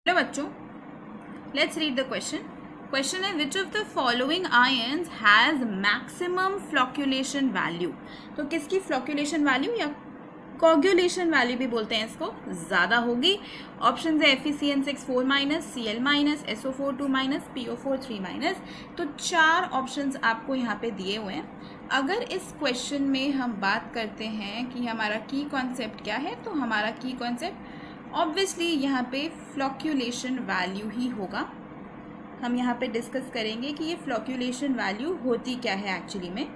Hello बच्चों, let's read the question. Question है which of the following ions has maximum flocculation value. तो किसकी flocculation value या coagulation value भी बोलते हैं इसको, ज़्यादा होगी. ऑप्शन है FeCN6 4-, Cl-, SO4 2-, PO4 3-. तो 4 ऑप्शंस आपको यहाँ पे दिए हुए हैं. अगर इस क्वेश्चन में हम बात करते हैं कि हमारा की कॉन्सेप्ट क्या है, तो हमारा की कॉन्सेप्ट ऑब्वियसली यहाँ पे फ्लोक्यूलेशन वैल्यू ही होगा. हम यहाँ पे डिस्कस करेंगे कि ये फ्लोक्यूलेशन वैल्यू होती क्या है एक्चुअली में.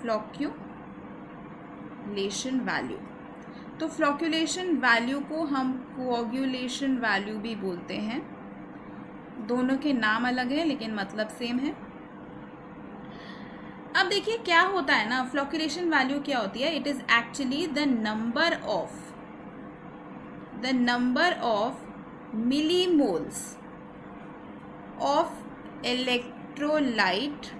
फ्लोक्यूलेशन वैल्यू, तो फ्लोक्यूलेशन वैल्यू को हम कोगुलेशन वैल्यू भी बोलते हैं. दोनों के नाम अलग हैं लेकिन मतलब सेम है. अब देखिए क्या होता है ना, फ्लोक्यूलेशन वैल्यू क्या होती है. It is actually the number of millimoles of electrolyte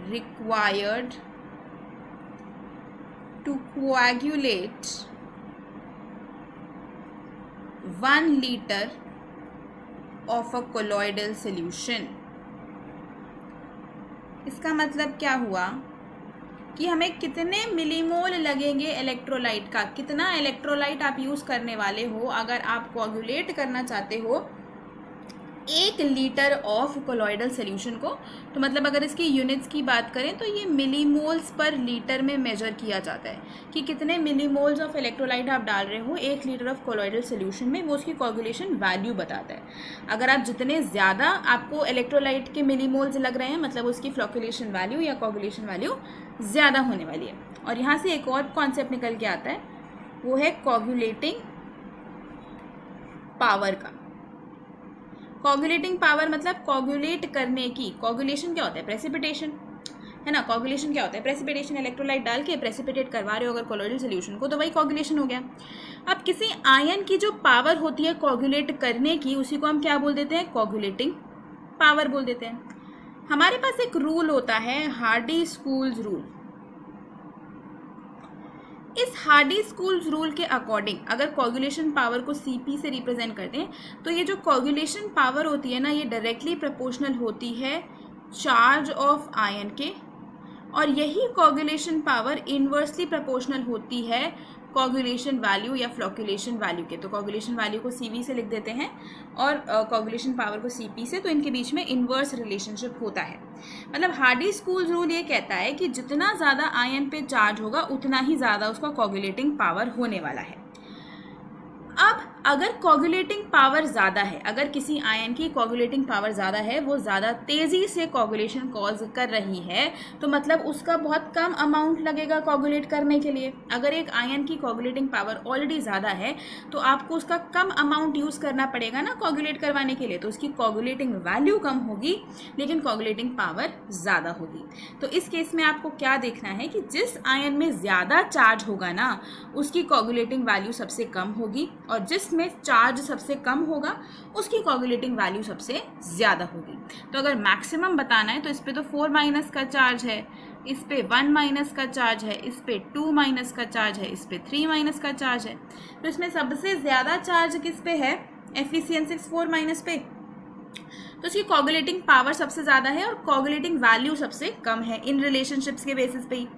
required to coagulate 1 liter of a colloidal solution. इसका मतलब क्या हुआ कि हमें कितने मिलीमोल लगेंगे इलेक्ट्रोलाइट का, कितना इलेक्ट्रोलाइट आप यूज़ करने वाले हो अगर आप कोगुलेट करना चाहते हो 1 लीटर ऑफ कोलॉइडल सोल्यूशन को. तो मतलब अगर इसकी यूनिट्स की बात करें तो ये मिलीमोल्स पर लीटर में मेजर किया जाता है कि कितने मिलीमोल्स ऑफ इलेक्ट्रोलाइट आप डाल रहे हो 1 लीटर ऑफ कोलॉइडल सोल्यूशन में, वो उसकी कोगुलेशन वैल्यू बताता है. अगर आप जितने ज़्यादा आपको इलेक्ट्रोलाइट के मिलीमोल्स लग रहे हैं, मतलब उसकी फ्लोक्यूलेशन वैल्यू या कोगुलेशन वैल्यू ज़्यादा होने वाली है. और यहाँ से एक और कॉन्सेप्ट निकल के आता है, वो है कोगुलेटिंग पावर का. कोगुलेटिंग पावर मतलब कोगुलेट करने की. कोगुलेशन क्या होता है, प्रेसिपिटेशन है ना. कोगुलेशन क्या होता है, प्रेसिपिटेशन. इलेक्ट्रोलाइट डाल के प्रेसिपिटेट करवा रहे हो अगर कोलॉइडल सोल्यूशन को, तो वही कोगुलेशन हो गया. अब किसी आयन की जो पावर होती है कोगुलेट करने की, उसी को हम क्या बोल देते हैं, कोगुलेटिंग पावर बोल देते हैं. हमारे पास एक रूल होता है, हार्डी-स्कूल्स रूल. इस हार्डी-स्कूल्स रूल के अकॉर्डिंग अगर कोगुलेशन पावर को Cp से रिप्रेजेंट करते हैं, तो ये जो कोगुलेशन पावर होती है ना, ये डायरेक्टली प्रोपोर्शनल होती है चार्ज ऑफ आयन के, और यही कोगुलेशन पावर इन्वर्सली प्रोपोर्शनल होती है कोगुलेशन वैल्यू या फ्लोक्यूलेशन वैल्यू के. तो कोगुलेशन वैल्यू को Cv से लिख देते हैं और कोगुलेशन पावर को Cp से, तो इनके बीच में इन्वर्स रिलेशनशिप होता है. मतलब हार्डी-स्कूल्स रूल ये कहता है कि जितना ज़्यादा आयन पे चार्ज होगा उतना ही ज़्यादा उसका कोगुलेटिंग पावर होने वाला है. अब अगर कोगुलेटिंग पावर ज़्यादा है, अगर किसी आयन की कोगुलेटिंग पावर ज़्यादा है, वो ज़्यादा तेज़ी से कोगुलेशन कॉज कर रही है, तो मतलब उसका बहुत कम अमाउंट लगेगा कोगुलेट करने के लिए. अगर एक आयन की कोगुलेटिंग पावर ऑलरेडी ज़्यादा है तो आपको उसका कम अमाउंट यूज़ करना पड़ेगा ना कोगुलेट करवाने के लिए, तो उसकी कोगुलेटिंग वैल्यू कम होगी लेकिन कोगुलेटिंग पावर ज़्यादा होगी. तो इस केस में आपको क्या देखना है कि जिस आयन में ज़्यादा चार्ज होगा ना, उसकी कोगुलेटिंग वैल्यू सबसे कम होगी, और जिसमें चार्ज सबसे कम होगा उसकी कोगुलेटिंग वैल्यू सबसे ज़्यादा होगी. तो अगर मैक्सिमम बताना है तो इस पे तो 4- का चार्ज है, इस पे 1- का चार्ज है, इस पे 2- का चार्ज है, इस पे 3- का चार्ज है. तो इसमें सबसे ज़्यादा चार्ज किस पे है, FeCN6 4- पे, तो इसकी कोगुलेटिंग पावर सबसे ज़्यादा है और कोगुलेटिंग वैल्यू सबसे कम है. इन रिलेशनशिप्स के बेसिस पे ही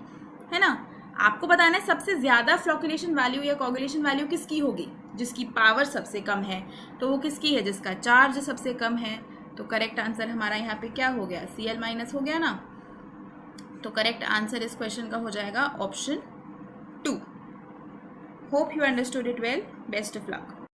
है ना. आपको बताना है सबसे ज़्यादा फ्लोक्यूलेशन वैल्यू या कोगुलेशन वैल्यू किसकी होगी, जिसकी पावर सबसे कम है. तो वो किसकी है, जिसका चार्ज सबसे कम है. तो करेक्ट आंसर हमारा यहाँ पे क्या हो गया, Cl- हो गया ना. तो करेक्ट आंसर इस क्वेश्चन का हो जाएगा option 2. Hope you understood it well. Best of luck.